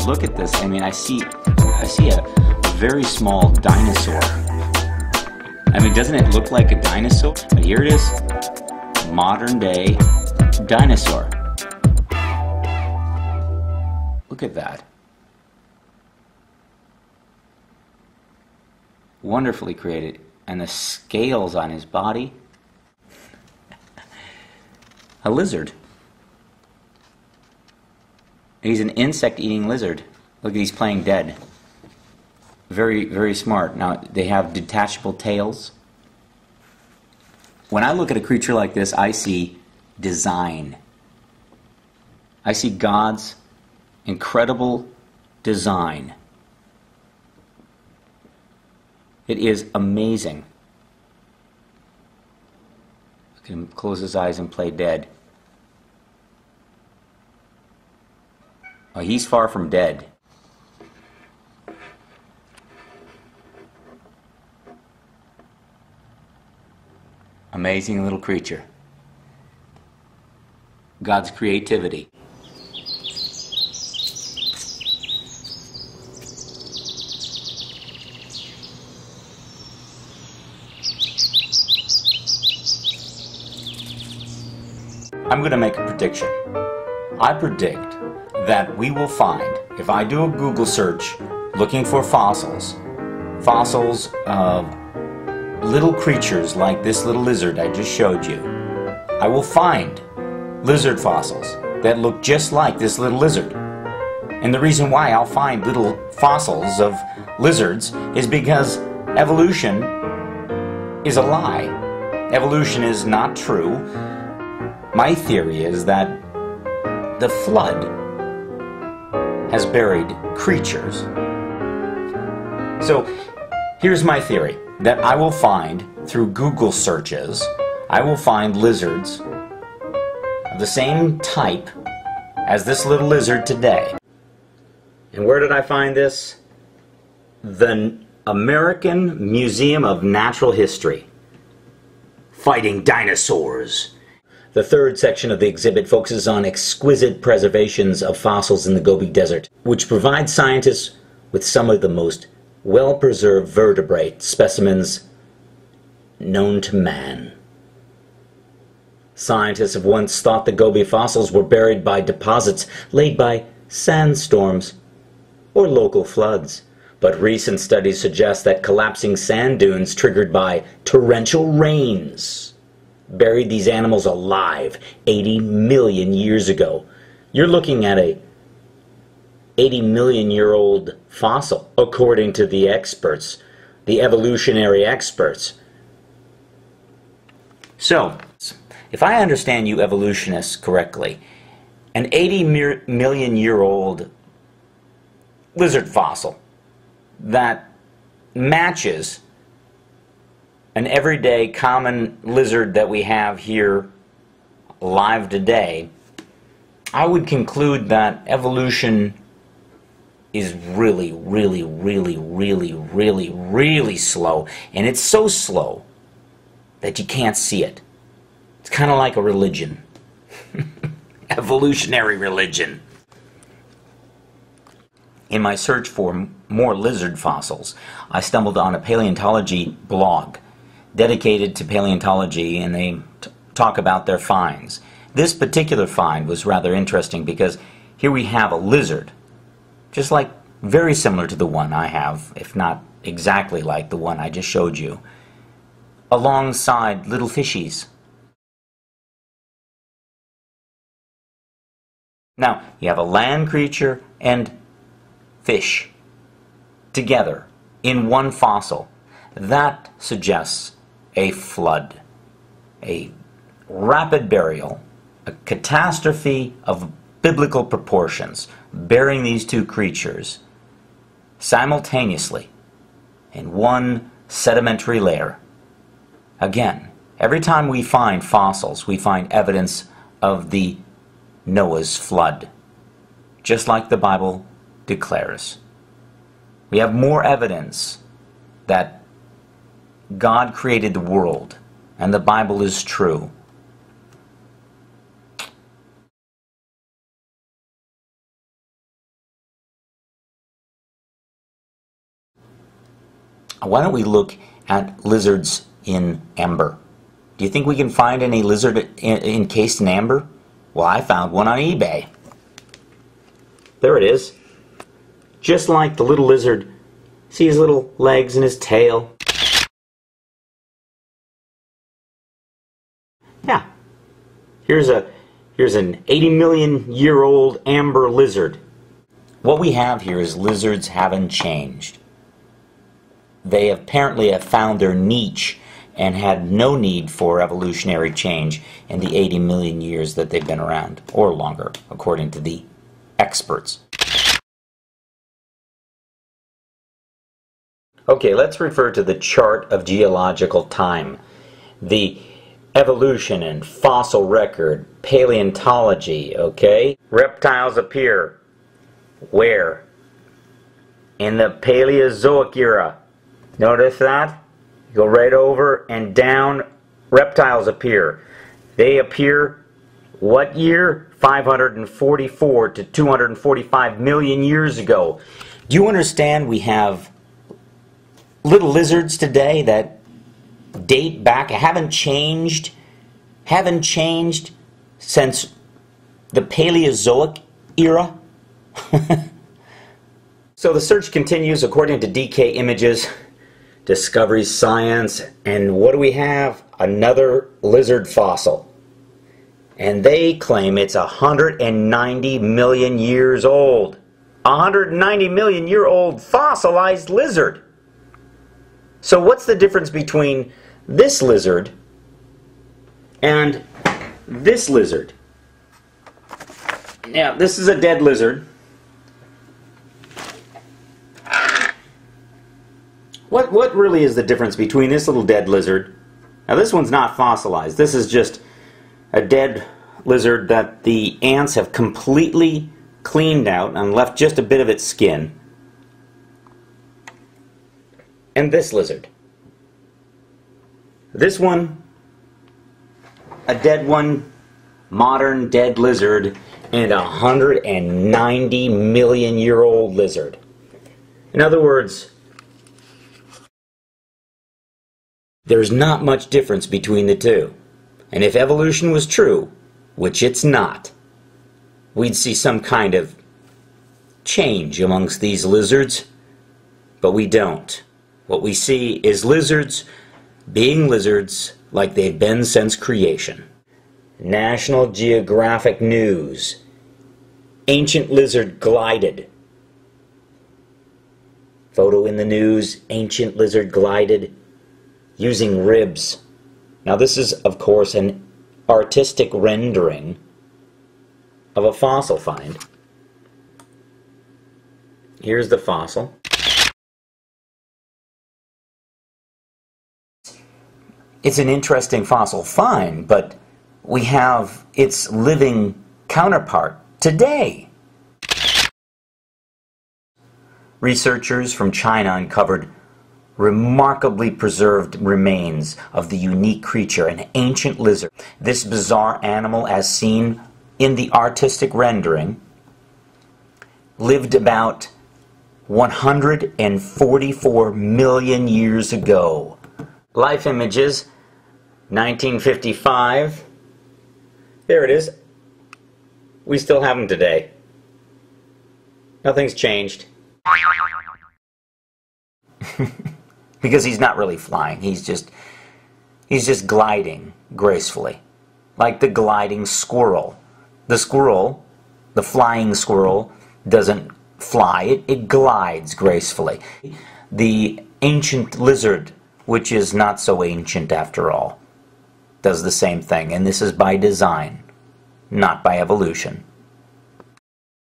look at this, I mean, I see a very small dinosaur. I mean, doesn't it look like a dinosaur? But here it is, modern day dinosaur. Look at that. Wonderfully created. And the scales on his body. A lizard. He's an insect-eating lizard. Look, he's playing dead. Very, very smart. Now, they have detachable tails. When I look at a creature like this, I see design. I see God's incredible design. It is amazing. Look at him close his eyes and play dead. Oh, he's far from dead. Amazing little creature. God's creativity. I'm going to make a prediction. I predict that we will find, if I do a Google search looking for fossils of little creatures like this little lizard I just showed you, I will find lizard fossils that look just like this little lizard. And the reason why I'll find little fossils of lizards is because evolution is a lie. Evolution is not true. My theory is that the flood has buried creatures. So here's my theory, that I will find through Google searches, I will find lizards of the same type as this little lizard today. And where did I find this? The American Museum of Natural History. Fighting dinosaurs. The third section of the exhibit focuses on exquisite preservations of fossils in the Gobi Desert, which provide scientists with some of the most well-preserved vertebrate specimens known to man. Scientists have once thought the Gobi fossils were buried by deposits laid by sandstorms or local floods. But recent studies suggest that collapsing sand dunes triggered by torrential rains buried these animals alive 80 million years ago. You're looking at a 80 million year old fossil, according to the experts, the evolutionary experts. So, if I understand you evolutionists correctly, an 80 million year old lizard fossil that matches an everyday common lizard that we have here alive today, I would conclude that evolution is really, really, really, really, really, really slow. And it's so slow that you can't see it. It's kind of like a religion. Evolutionary religion. In my search for more lizard fossils, I stumbled on a paleontology blog dedicated to paleontology, and they talk about their finds. This particular find was rather interesting because here we have a lizard, just like very similar to the one I have, if not exactly like the one I just showed you, alongside little fishies. Now, you have a land creature and fish together in one fossil. That suggests a flood, a rapid burial, a catastrophe of biblical proportions, burying these two creatures simultaneously in one sedimentary layer. Again, every time we find fossils, we find evidence of the Noah's flood, just like the Bible declares. We have more evidence that God created the world, and the Bible is true. Why don't we look at lizards in amber? Do you think we can find any lizard encased in amber? Well, I found one on eBay. There it is. Just like the little lizard. See his little legs and his tail? Yeah. Here's an 80 million year old amber lizard. What we have here is lizards haven't changed. They apparently have found their niche and had no need for evolutionary change in the 80 million years that they've been around, or longer, according to the experts. Okay, let's refer to the chart of geological time. The evolution and fossil record, paleontology, okay? Reptiles appear where? In the Paleozoic era. Notice that? Go right over and down, reptiles appear. They appear what year? 544 to 245 million years ago. Do you understand we have little lizards today that date back, haven't changed since the Paleozoic era? So the search continues according to DK Images, Discovery Science, and what do we have? Another lizard fossil. And they claim it's 190 million years old. 190 million year old fossilized lizard. So what's the difference between this lizard and this lizard? Now, this is a dead lizard. What really is the difference between this little dead lizard? Now, this one's not fossilized. This is just a dead lizard that the ants have completely cleaned out and left just a bit of its skin. And this lizard. This one, a dead one, modern dead lizard, and a 190 million year old lizard. In other words, there's not much difference between the two. And if evolution was true, which it's not, we'd see some kind of change amongst these lizards, but we don't. What we see is lizards being lizards like they've been since creation. National Geographic News. Ancient lizard glided. Photo in the news, ancient lizard glided using ribs. Now this is, of course, an artistic rendering of a fossil find. Here's the fossil. It's an interesting fossil find, but we have its living counterpart today. Researchers from China uncovered remarkably preserved remains of the unique creature, an ancient lizard. This bizarre animal, as seen in the artistic rendering, lived about 144 million years ago. Life Images, 1955. There it is. We still have them today. Nothing's changed. Because he's not really flying. He's just gliding gracefully. Like the gliding squirrel. The squirrel, the flying squirrel, doesn't fly. It glides gracefully. The ancient lizard, which is not so ancient after all, does the same thing. And this is by design, not by evolution.